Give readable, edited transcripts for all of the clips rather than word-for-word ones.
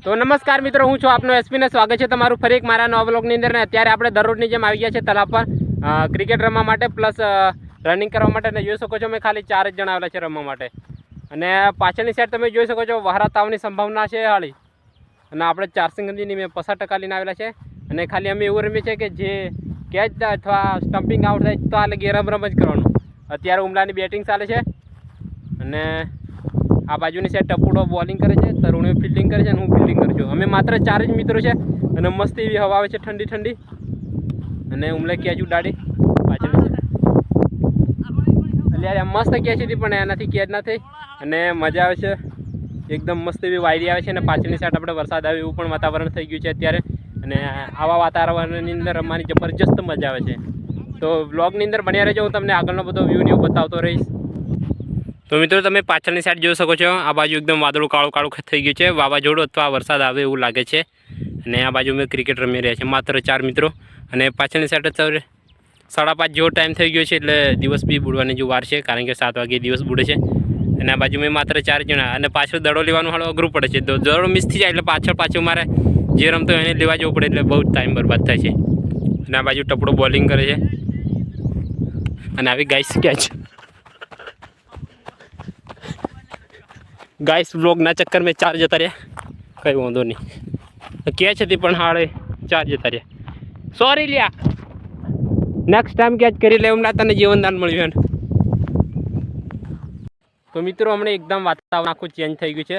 તો નમસ્કાર મિત્રો, હું છું આપનો એસપીને સ્વાગત છે તમારું ફરી એક મારા નવા વ્લોગની અંદર. ને અત્યારે આપણે દરરોજની જેમ આવી ગયા છે તલાવ પર ક્રિકેટ રમવા માટે પ્લસ રનિંગ કરવા માટે. અને જોઈ શકો છો મેં ખાલી 4 જ જણા આવેલા છે રમવા માટે. અને પાછળની સાઈડ તમે જોઈ શકો છો વહારા તાવની સંભાવના છે હાળી. અને આપણે 4 નદીની મેં 50% લઈને આવેલા છે. અને ખાલી અમે એવું રમીએ છીએ કે જે કેચ અથવા સ્ટમ્પિંગ આઉટ થાય તો આ લગી રમ જ કરવાનું. અત્યારે ઉમલાની બેટિંગ ચાલે છે અને આ બાજુની સાઈડ ટપુડો બોલિંગ કરે છે, તરુણીઓ ફિલ્ડિંગ કરે છે અને હું ફિલ્ડિંગ કરું છું. અમે માત્ર 4 જ મિત્રો છે અને મસ્ત એવી હવા આવે છે ઠંડી ઠંડી. અને ઉમલે કેચ ઉડાડી પાછળ એટલે મસ્ત કેચ હતી પણ એનાથી કેચ ના થઈ અને મજા આવે છે. એકદમ મસ્ત એવી વાયરી આવે છે અને પાછળની સાઈડ આપણે વરસાદ આવે એવું પણ વાતાવરણ થઈ ગયું છે અત્યારે. અને આવા વાતાવરણની અંદર રમવાની જબરજસ્ત મજા આવે છે. તો વ્લોગની અંદર બન્યા રહેજો, હું તમને આગળનો બધો વ્યૂ ને બતાવતો રહીશ. તો મિત્રો તમે પાછળની સાઈડ જોઈ શકો છો, આ બાજુ એકદમ વાદળું કાળું કાળું થઈ ગયું છે. વાવાઝોડું અથવા વરસાદ આવે એવું લાગે છે. અને આ બાજુ મેં ક્રિકેટ રમી રહ્યા છે માત્ર 4 મિત્રો. અને પાછળની સાઈડ 5:30 જેવો ટાઈમ થઈ ગયો છે એટલે દિવસ બી બુડવાની જો વાર છે, કારણ કે 7 વાગે દિવસ બુડે છે. અને આ બાજુ મેં માત્ર 4 જણા. અને પાછળ દડો લેવાનું હાલ અઘરું પડે છે. તો દડો મિસ થઈ જાય એટલે પાછળ મારે જે રમતો એને લેવા જવું પડે એટલે બહુ ટાઈમ બરબાદ થાય છે. અને આ બાજુ ટપડો બોલિંગ કરે છે અને આવી ગાઈસ કેચ ગાઈસ બ્લોગના ચક્કર મેં 4 જતા રહ્યા. કંઈ વાંધો નહીં, કેચ હતી પણ હાળે 4 જતા રહ્યા. સોરી લ્યા, નેક્સ્ટ ટાઈમ કેચ કરી લે એમ તને જીવનદાન મળ્યું. તો મિત્રો હમણાં એકદમ વાતાવરણ આખું ચેન્જ થઈ ગયું છે.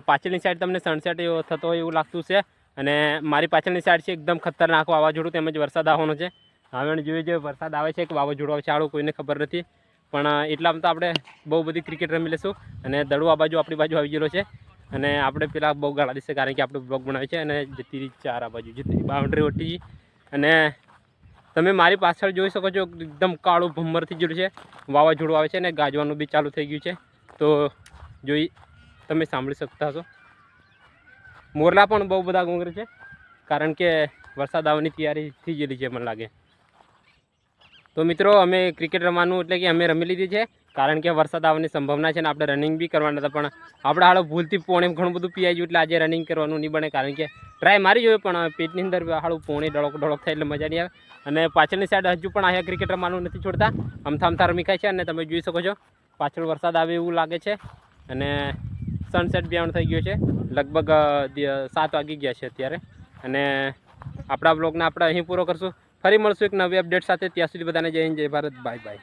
પાછળની સાઈડ તમને સનસેટ એવો થતો હોય એવું લાગતું છે. અને મારી પાછળની સાઈડ છે એકદમ ખતરનાક વાવાઝોડું તેમજ વરસાદ આવવાનો છે. હવે જોઈએ જે વરસાદ આવે છે કે વાવાઝોડું આવે છે આવું કોઈને ખબર નથી. પણ એટલામાં તો આપણે બહુ બધી ક્રિકેટ રમી લઈશું. અને દડો આ બાજુ આપણી બાજુ આવી ગયેલો છે. અને આપણે પેલા બહુ ગાળા દીશે કારણ કે આપણે બ્લોગ બનાવે છે. અને જતી 4 આ બાજુ જતી બાઉન્ડ્રી ઓટી. અને તમે મારી પાછળ જોઈ શકો છો એકદમ કાળું ભમ્મર થઈ ગયેલું છે. વાવાઝોડું આવે છે અને ગાજવાનું બી ચાલુ થઈ ગયું છે. તો જોઈ તમે સાંભળી શકતા હશો. મોરલા પણ બહુ બધા ગુંગરે છે કારણ કે વરસાદ આવવાની તૈયારી થઈ ગયેલી છે મને લાગે. તો મિત્રો અમે ક્રિકેટ રમવાનું એટલે કે અમે રમી લીધી છે કારણ કે વરસાદ આવવાની સંભાવના છે. ને આપણે રનિંગ બી કરવાના હતા પણ આપણે હાલો ભૂલથી પોણે ઘણું બધું પીવાઈ ગયું એટલે આજે રનિંગ કરવાનું નહીં બને. કારણ કે ટ્રાય મારી જોઈએ પણ પેટની અંદર હાલું પોણે ડળક થાય એટલે મજા નહીં આવે. અને પાછળની સાઈડ હજુ પણ અહીંયા ક્રિકેટ રમવાનું નથી છોડતા, અમથા રમી ખાય છે. અને તમે જોઈ શકો છો પાછળ વરસાદ આવે એવું લાગે છે. અને સનસેટ બી થઈ ગયો છે, લગભગ 7 વાગી ગયા છે અત્યારે. અને આપણા બ્લોગને આપણે અહીં પૂરો કરશું. ફરી મળશું એક નવી અપડેટ સાથે. ત્યાં સુધી બધાને જય હિન્દ, જય ભારત, બાય બાય.